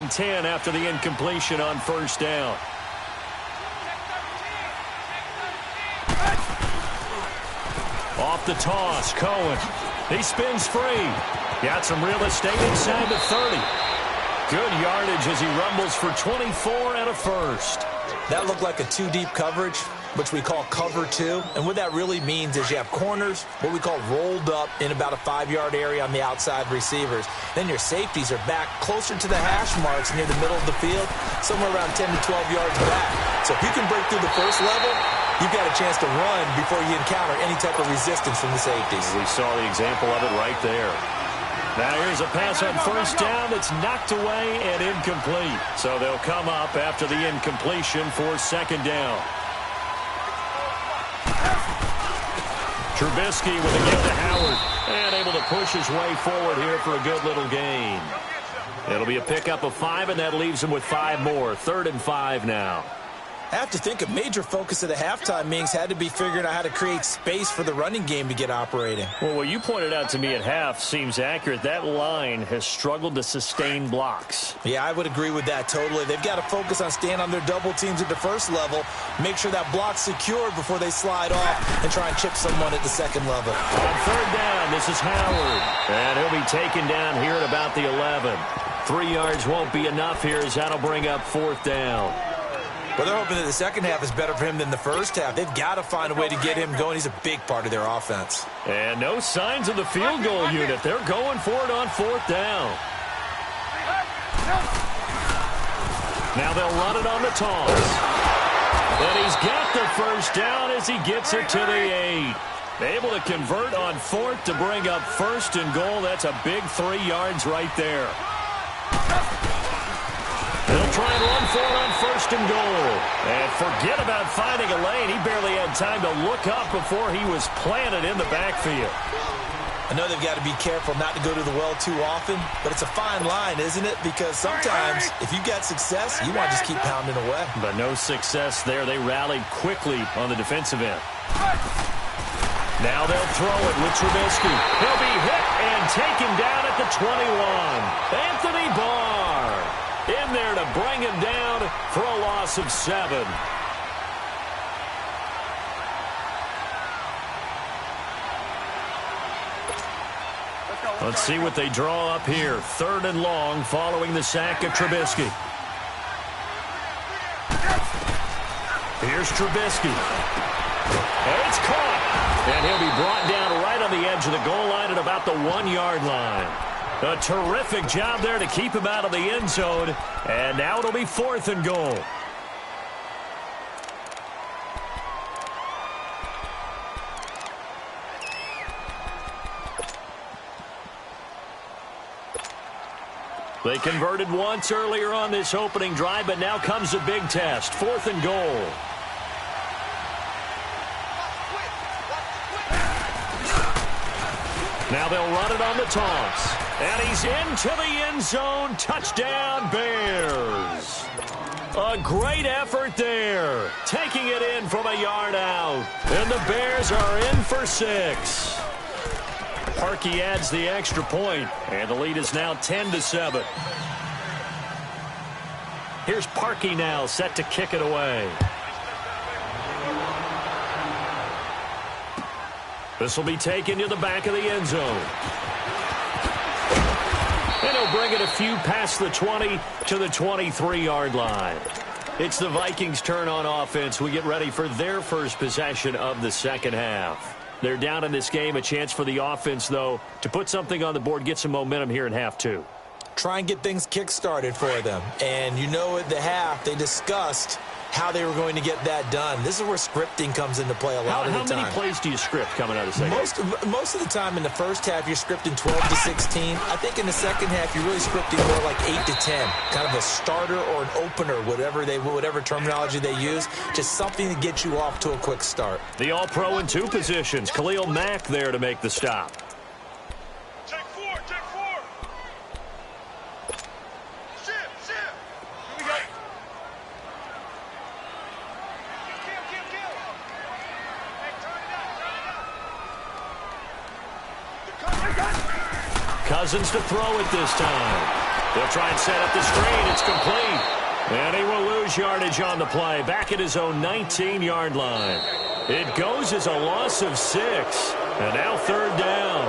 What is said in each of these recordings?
and 10 after the incompletion on first down. Off the toss, Cohen. He spins free. Got some real estate inside the 30. Good yardage as he rumbles for 24 and a first. That looked like a two-deep coverage, which we call cover two. And what that really means is you have corners, what we call rolled up in about a 5-yard area on the outside receivers. Then your safeties are back closer to the hash marks near the middle of the field, somewhere around 10 to 12 yards back. So if you can break through the first level, you've got a chance to run before you encounter any type of resistance from the safeties. We saw the example of it right there. Now here's a pass on first down that's knocked away and incomplete. So they'll come up after the incompletion for second down. Trubisky with a give to Howard. And able to push his way forward here for a good little gain. It'll be a pickup of 5, and that leaves him with 5 more. 3rd and 5 now. I have to think a major focus of the halftime meetings had to be figuring out how to create space for the running game to get operating. Well, what you pointed out to me at half seems accurate. That line has struggled to sustain blocks. Yeah, I would agree with that totally. They've got to focus on staying on their double teams at the first level, make sure that block's secured before they slide off and try and chip someone at the second level. On third down, this is Howard. And he'll be taken down here at about the 11. 3 yards won't be enough here as that'll bring up 4th down. Well, they're hoping that the second half is better for him than the first half. They've got to find a way to get him going. He's a big part of their offense. And no signs of the field goal unit. They're going for it on 4th down. Now they'll run it on the toss. And he's got the first down as he gets it to the 8. Able to convert on 4th to bring up 1st and goal. That's a big 3 yards right there. They'll try and run for it on 1st and goal. And forget about finding a lane. He barely had time to look up before he was planted in the backfield. I know they've got to be careful not to go to the well too often, but it's a fine line, isn't it? Because sometimes if you've got success, you want to just keep pounding away. But no success there. They rallied quickly on the defensive end. Now they'll throw it with Trubisky. He'll be hit and taken down at the 21. Anthony Barr in there to bring him down for a loss of 7. Let's see what they draw up here. 3rd and long following the sack of Trubisky. Here's Trubisky. And it's caught. And he'll be brought down right on the edge of the goal line at about the 1-yard line. A terrific job there to keep him out of the end zone. And now it'll be 4th and goal. They converted once earlier on this opening drive, but now comes a big test. 4th and goal. Now they'll run it on the toss. And he's into the end zone. Touchdown, Bears. A great effort there. Taking it in from a yard out. And the Bears are in for 6. Parkey adds the extra point, and the lead is now 10-7. Here's Parkey now, set to kick it away. This will be taken to the back of the end zone. And he'll bring it a few past the 20 to the 23-yard line. It's the Vikings' turn on offense. We get ready for their first possession of the second half. They're down in this game. A chance for the offense, though, to put something on the board, get some momentum here in half 2. Try and get things kick-started for them. And you know at the half, they discussed how they were going to get that done. This is where scripting comes into play a lot of the time. How many plays do you script coming out of the second half? Most of the time in the first half, you're scripting 12 to 16. I think in the second half, you're really scripting more like 8 to 10. Kind of a starter or an opener, whatever terminology they use. Just something to get you off to a quick start. The All-Pro in 2 positions. Khalil Mack there to make the stop. Take 4, take 4. Ship. Here we go. Cousins to throw it this time. They'll try and set up the screen. It's complete. And he will lose yardage on the play. Back at his own 19-yard line. It goes as a loss of 6. And now third down.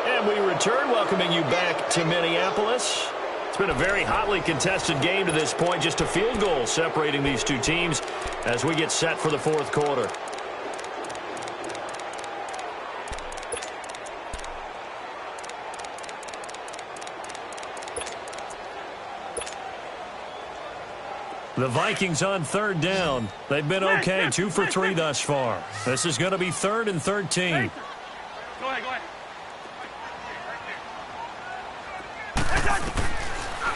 And we return, welcoming you back to Minneapolis. It's been a very hotly contested game to this point. Just a field goal separating these two teams as we get set for the fourth quarter. The Vikings on third down. They've been okay, 2 for 3 thus far. This is going to be 3rd and 13. Go ahead.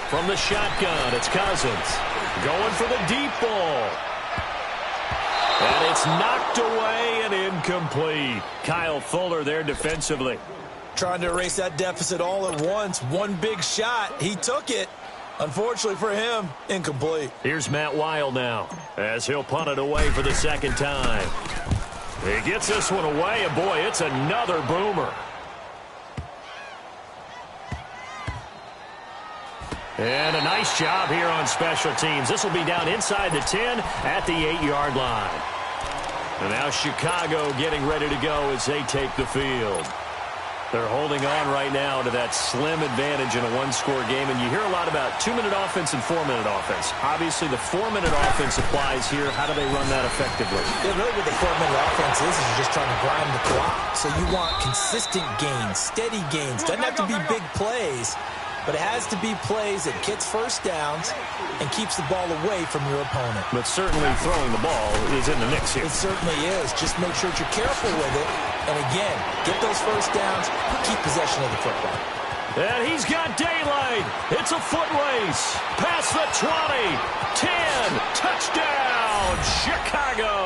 From the shotgun, it's Cousins. Going for the deep ball. And it's knocked away and incomplete. Kyle Fuller there defensively. Trying to erase that deficit all at once. One big shot. He took it. Unfortunately for him, incomplete. Here's Matt Weil now as he'll punt it away for the second time. He gets this one away, and boy, it's another boomer. And a nice job here on special teams. This will be down inside the 10 at the 8-yard line. And now Chicago getting ready to go as they take the field. They're holding on right now to that slim advantage in a one-score game. And you hear a lot about 2-minute offense and 4-minute offense. Obviously, the 4-minute offense applies here. How do they run that effectively? Yeah, really what the 4-minute offense is you're just trying to grind the clock. So you want consistent gains, steady gains. Doesn't have to be big plays, but it has to be plays that gets first downs and keeps the ball away from your opponent. But certainly throwing the ball is in the mix here. It certainly is. Just make sure that you're careful with it. And again, get those first downs, keep possession of the football. And he's got daylight. It's a foot race. Past the 20, 10, touchdown, Chicago.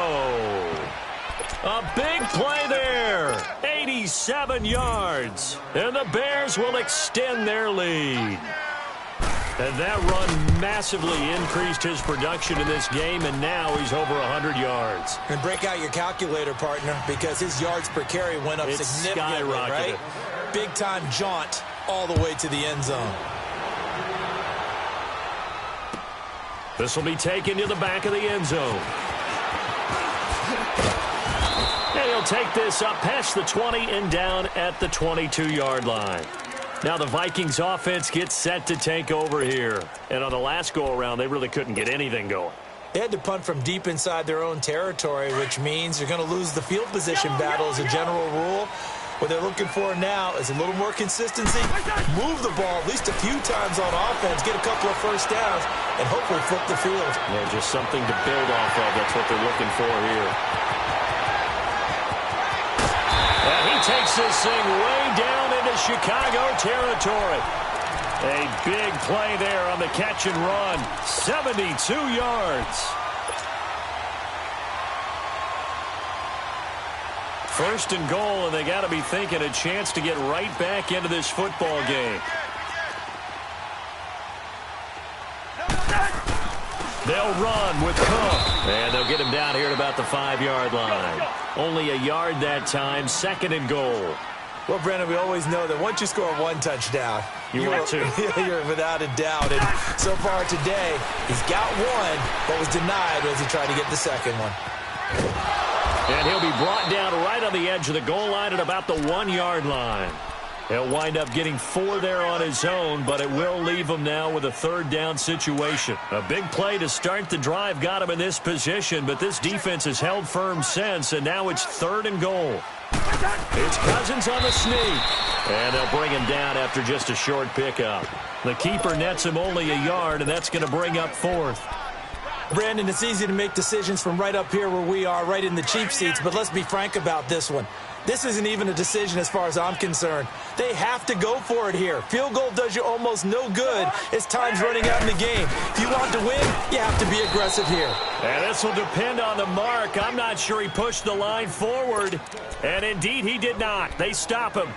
A big play there, 87 yards. And the Bears will extend their lead. And that run massively increased his production in this game, and now he's over 100 yards. And break out your calculator, partner, because his yards per carry went up significantly, right? Big-time jaunt all the way to the end zone. This will be taken to the back of the end zone. And he'll take this up past the 20 and down at the 22-yard line. Now the Vikings offense gets set to take over here. And on the last go-around, they really couldn't get anything going. They had to punt from deep inside their own territory, which means you're going to lose the field position battle as a general rule. What they're looking for now is a little more consistency, move the ball at least a few times on offense, get a couple of first downs, and hopefully flip the field. Yeah, just something to build off of. That's what they're looking for here. And he takes this thing way down into Chicago territory. A big play there on the catch and run. 72 yards. First and goal, and they got to be thinking a chance to get right back into this football game. They'll run with Cook, and they'll get him down here at about the 5-yard line. Only a yard that time, second and goal. Well, Brandon, we always know that once you score one touchdown, you're without a doubt. And so far today, he's got one, but was denied as he tried to get the second one. And he'll be brought down right on the edge of the goal line at about the 1-yard line. He'll wind up getting 4 there on his own, but it will leave him now with a third down situation. A big play to start the drive got him in this position, but this defense has held firm since, and now it's third and goal. It's Cousins on the sneak, and they'll bring him down after just a short pickup. The keeper nets him only a yard, and that's going to bring up fourth. Brandon, it's easy to make decisions from right up here where we are, right in the cheap seats, but let's be frank about this one. This isn't even a decision as far as I'm concerned. They have to go for it here. Field goal does you almost no good as time's running out in the game. If you want to win, you have to be aggressive here. And this will depend on the mark. I'm not sure he pushed the line forward. And indeed, he did not. They stop him.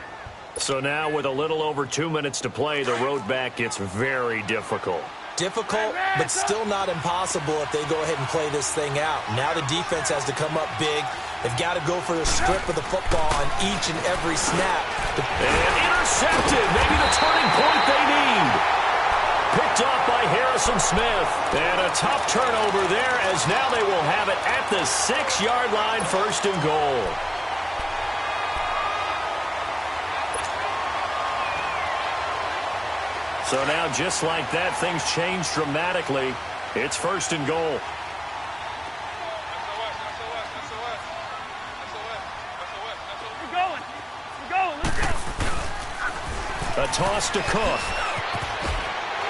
So now with a little over 2 minutes to play, the road back gets very difficult. Difficult, but still not impossible if they go ahead and play this thing out. Now the defense has to come up big. They've got to go for the strip of the football on each and every snap. And intercepted. Maybe the turning point they need. Picked off by Harrison Smith. And a tough turnover there as now they will have it at the 6-yard line, 1st and goal. So now just like that, things change dramatically. It's 1st and goal. A toss to Cook.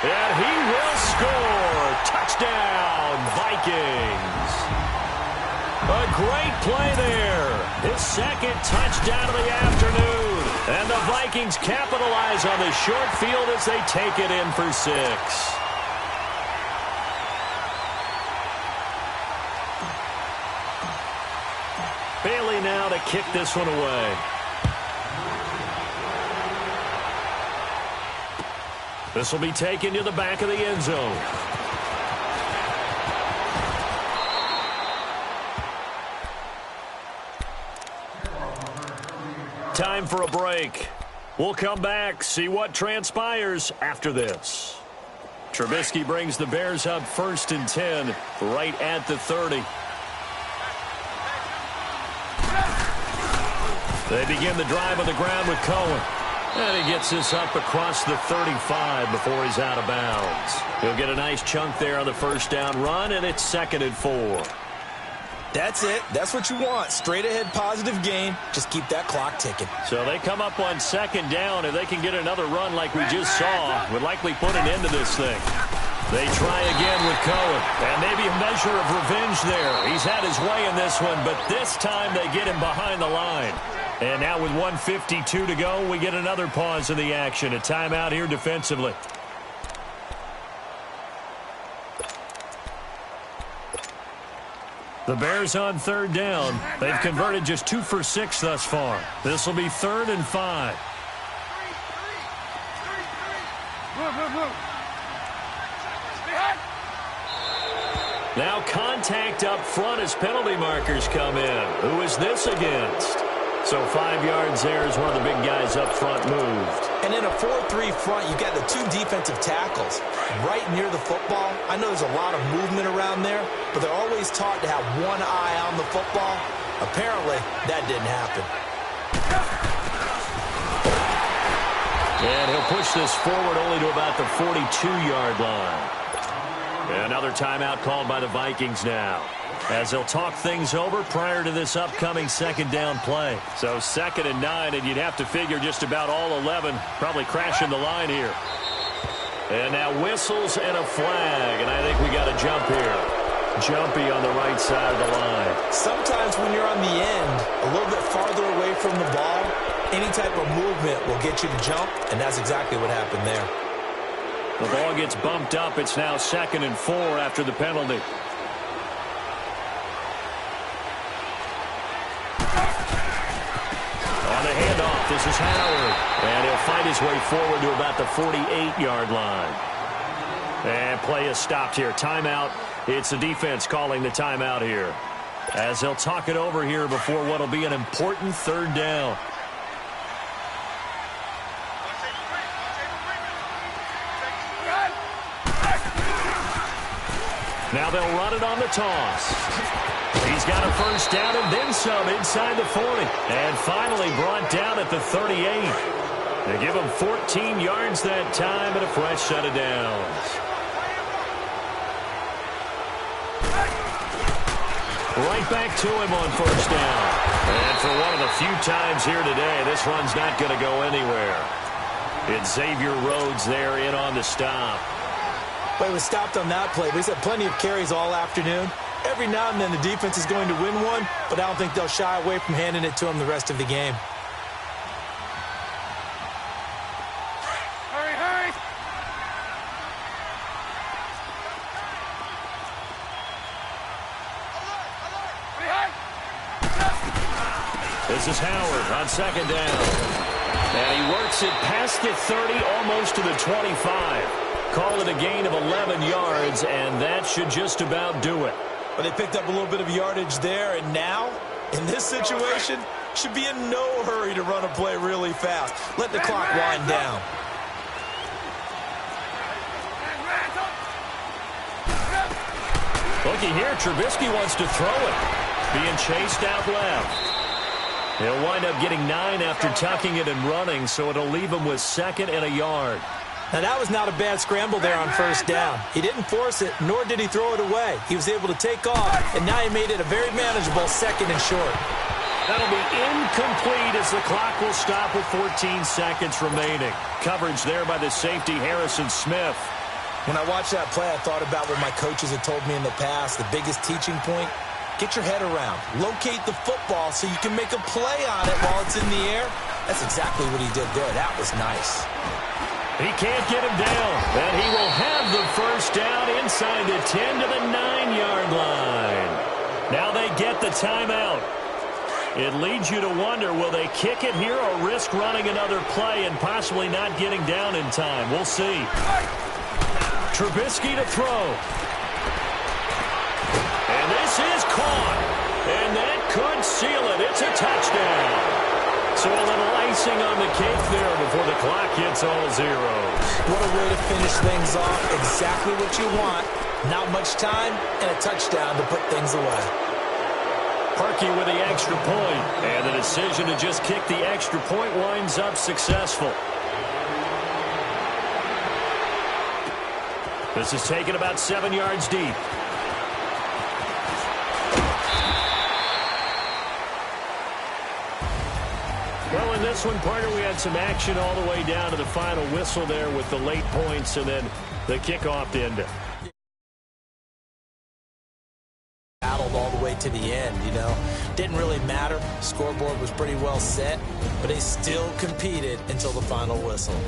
And he will score. Touchdown, Vikings. A great play there. His 2nd touchdown of the afternoon. And the Vikings capitalize on the short field as they take it in for 6. Bailey now to kick this one away. This will be taken to the back of the end zone. Time for a break. We'll come back, see what transpires after this. Trubisky brings the Bears up 1st and 10, right at the 30. They begin the drive on the ground with Cohen. And he gets this up across the 35 before he's out of bounds. He'll get a nice chunk there on the 1st down run, and it's 2nd and 4. That's it. That's what you want. Straight ahead positive gain. Just keep that clock ticking. So they come up on 2nd down. If they can get another run like we just saw, would likely put an end to this thing. They try again with Cohen. And maybe a measure of revenge there. He's had his way in this one, but this time they get him behind the line. And now with 1:52 to go, we get another pause in the action. A timeout here defensively. The Bears on 3rd down. They've converted just 2 for 6 thus far. This will be 3rd and 5. Now contact up front as penalty markers come in. Who is this against? So 5 yards there as one of the big guys up front moved. And in a 4-3 front, you've got the 2 defensive tackles right near the football. I know there's a lot of movement around there, but they're always taught to have one eye on the football. Apparently, that didn't happen. And he'll push this forward only to about the 42-yard line. Another timeout called by the Vikings now, as they'll talk things over prior to this upcoming 2nd down play. So 2nd and 9, and you'd have to figure just about all 11 probably crashing the line here. And now whistles and a flag, and I think we got a jump here. Jumpy on the right side of the line. Sometimes when you're on the end, a little bit farther away from the ball, any type of movement will get you to jump, and that's exactly what happened there. The ball gets bumped up. It's now 2nd and 4 after the penalty. On the handoff, this is Howard. And he'll fight his way forward to about the 48-yard line. And play is stopped here. Timeout. It's the defense calling the timeout here, as they'll talk it over here before what will be an important 3rd down. Now they'll run it on the toss. He's got a 1st down and then some inside the 40. And finally brought down at the 38. They give him 14 yards that time and a fresh set of downs. Right back to him on 1st down. And for one of the few times here today, this run's not going to go anywhere. It's Xavier Rhodes there in on the stop. Well, he was stopped on that play, but he's had plenty of carries all afternoon. Every now and then the defense is going to win one, but I don't think they'll shy away from handing it to him the rest of the game. Hurry, hurry! This is Howard on 2nd down. And he works it past the 30, almost to the 25. Call it a gain of 11 yards, and that should just about do it. But they picked up a little bit of yardage there, and now, in this situation, should be in no hurry to run a play really fast. Let the clock wind down. Looky here, Trubisky wants to throw it. Being chased out left. He'll wind up getting 9 after tucking it and running, so it'll leave him with 2nd and a yard. Now, that was not a bad scramble there on 1st down. He didn't force it, nor did he throw it away. He was able to take off, and now he made it a very manageable 2nd and short. That'll be incomplete as the clock will stop with 14 seconds remaining. Coverage there by the safety, Harrison Smith. When I watched that play, I thought about what my coaches had told me in the past. The biggest teaching point, get your head around. Locate the football so you can make a play on it while it's in the air. That's exactly what he did there. That was nice. He can't get him down, and he will have the 1st down inside the 10 to the 9-yard line. Now they get the timeout. It leads you to wonder, will they kick it here or risk running another play and possibly not getting down in time? We'll see. Trubisky to throw. And this is caught. And that could seal it. It's a touchdown. So a little icing on the cake there before the clock hits all zeros. What a way to finish things off. Exactly what you want. Not much time and a touchdown to put things away. Parkey with the extra point. And the decision to just kick the extra point winds up successful. This is taken about 7 yards deep. Well, in this one, partner, we had some action all the way down to the final whistle there with the late points and then the kickoff to end it. Battled all the way to the end, you know. Didn't really matter. Scoreboard was pretty well set, but they still competed until the final whistle.